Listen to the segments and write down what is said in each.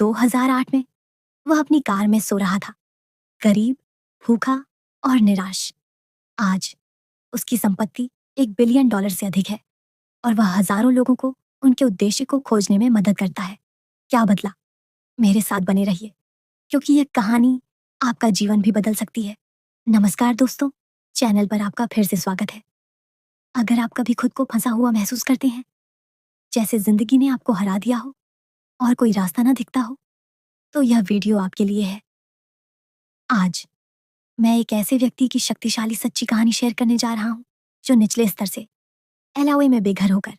2008 में वह अपनी कार में सो रहा था, गरीब, भूखा और निराश। आज उसकी संपत्ति $1 बिलियन से अधिक है और वह हजारों लोगों को उनके उद्देश्य को खोजने में मदद करता है। क्या बदला? मेरे साथ बने रहिए, क्योंकि यह कहानी आपका जीवन भी बदल सकती है। नमस्कार दोस्तों, चैनल पर आपका फिर से स्वागत है। अगर आप कभी खुद को फंसा हुआ महसूस करते हैं, जैसे जिंदगी ने आपको हरा दिया हो और कोई रास्ता ना दिखता हो, तो यह वीडियो आपके लिए है। आज मैं एक ऐसे व्यक्ति की शक्तिशाली सच्ची कहानी शेयर करने जा रहा हूं, जो निचले स्तर से एलओए में बेघर होकर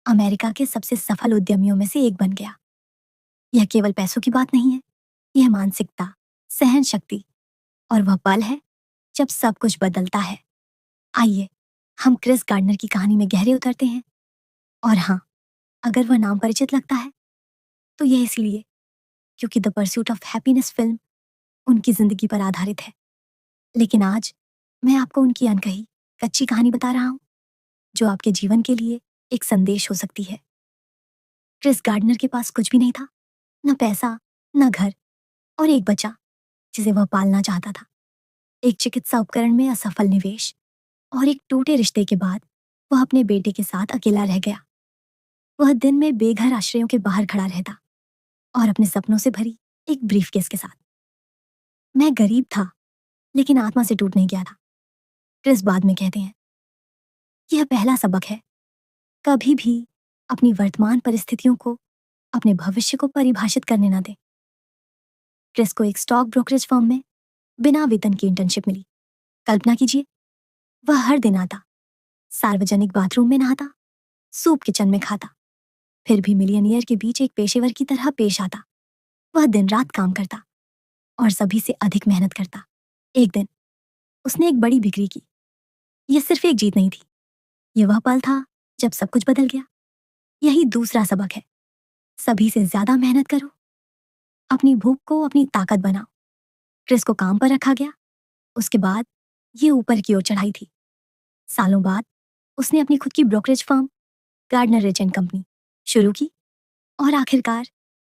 अमेरिका के सबसे सफल उद्यमियों में से एक बन गया। यह केवल पैसों की बात नहीं है, यह मानसिकता, सहन शक्ति और वह पल है जब सब कुछ बदलता है। आइए हम क्रिस गार्डनर की कहानी में गहरे उतरते हैं। और हाँ, अगर वह नाम परिचित लगता है तो यह इसलिए क्योंकि the pursuit of happiness film उनकी जिंदगी पर आधारित है। लेकिन आज मैं आपको उनकी अनकही कच्ची कहानी बता रहा हूं, जो आपके जीवन के लिए एक संदेश हो सकती है। क्रिस गार्डनर के पास कुछ भी नहीं था, न पैसा, न घर और एक बच्चा जिसे वह पालना चाहता था। एक चिकित्सा उपकरण में असफल निवेश और एक टूटे रिश्ते के बाद वह अपने बेटे के साथ अकेला रह गया। वह दिन में बेघर आश्रयों के बाहर खड़ा रहता और अपने सपनों से भरी एक ब्रीफकेस के साथ। मैं गरीब था, लेकिन आत्मा से टूट नहीं गया था, क्रिस बाद में कहते हैं। यह पहला सबक है, कभी भी अपनी वर्तमान परिस्थितियों को अपने भविष्य को परिभाषित करने ना दें। क्रिस को एक स्टॉक ब्रोकरेज फर्म में बिना वेतन की इंटर्नशिप मिली। कल्पना कीजिए, वह हर दिन आता, सार्वजनिक बाथरूम में नहाता, सूप किचन में खाता, फिर भी मिलियनियर के बीच एक पेशेवर की तरह पेश आता। वह दिन रात काम करता और सभी से अधिक मेहनत करता। एक दिन उसने एक बड़ी बिक्री की। यह सिर्फ एक जीत नहीं थी, यह वह पल था जब सब कुछ बदल गया। यही दूसरा सबक है, सभी से ज्यादा मेहनत करो, अपनी भूख को अपनी ताकत बनाओ। क्रिस को काम पर रखा गया, उसके बाद ये ऊपर की ओर चढ़ाई थी। सालों बाद उसने अपनी खुद की brokerage firm Gardner Rich and company शुरू की और आखिरकार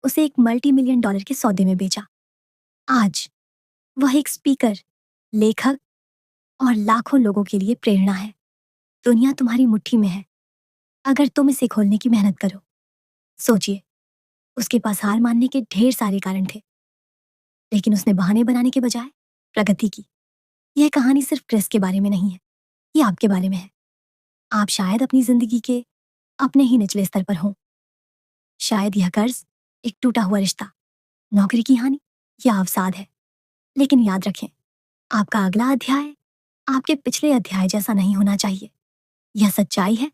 उसे एक $1 multi-million के सौदे में बेचा। आज वह एक स्पीकर, लेखक और लाखों लोगों के लिए प्रेरणा है। दुनिया तुम्हारी मुट्ठी में है, अगर तुम इसे खोलने की मेहनत करो। सोचिए, उसके पास हार मानने के ढेर सारे कारण थे, लेकिन उसने बहाने बनाने के बजाय प्रगति की। यह कहानी सिर्फ क्रिस के बारे में नहीं है, ये आपके बारे में है। आप शायद अपनी जिंदगी के अपने ही निचले स्तर पर हों। शायद यह कर्ज, एक टूटा हुआ रिश्ता, नौकरी की हानि या अवसाद है। लेकिन याद रखें, आपका अगला अध्याय आपके पिछले अध्याय जैसा नहीं होना चाहिए। यह सच्चाई है,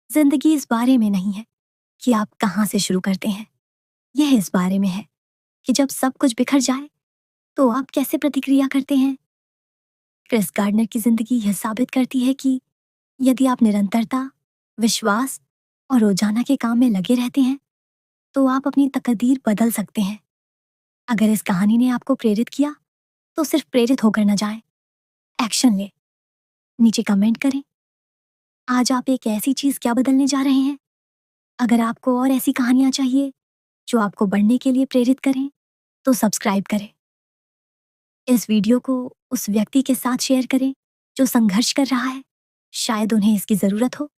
जिंदगी इस बारे में नहीं है कि आप कहां से शुरू करते हैं, यह इस बारे में है कि जब सब कुछ बिखर जाए तो आप कैसे प्रतिक्रिया करते हैं। क्रिस गार्डनर की जिंदगी यह साबित करती है कि यदि आप निरंतरता, विश्वास और रोजाना के काम में लगे रहते हैं, तो आप अपनी तकदीर बदल सकते हैं। अगर इस कहानी ने आपको प्रेरित किया, तो सिर्फ प्रेरित होकर न जाएं, एक्शन ले। नीचे कमेंट करें, आज आप एक ऐसी चीज क्या बदलने जा रहे हैं। अगर आपको और ऐसी कहानियां चाहिए जो आपको बढ़ने के लिए प्रेरित करें, तो सब्सक्राइब करें। इस वीडियो को उस व्यक्ति के साथ शेयर करें जो संघर्ष कर रहा है, शायद उन्हें इसकी जरूरत हो।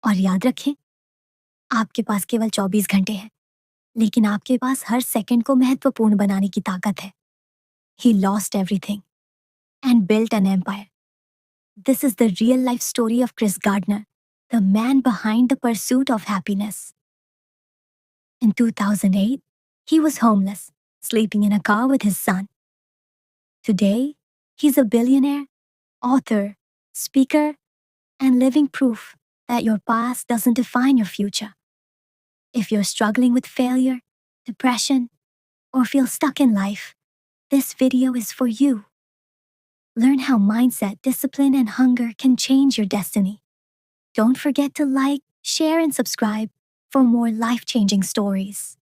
और याद रखें, आपके पास केवल 24 घंटे हैं, लेकिन आपके पास हर सेकंड को महत्वपूर्ण बनाने की ताकत है। He lost everything and built an empire. This is the real life story of Chris Gardner, the man behind the pursuit of happiness. In 2008, he was homeless, sleeping in a car with his son. Today, he's a billionaire, author, speaker, and living proof that your past doesn't define your future. If you're struggling with failure, depression, or feel stuck in life, this video is for you. Learn how mindset, discipline, and hunger can change your destiny. Don't forget to like, share, and subscribe for more life-changing stories.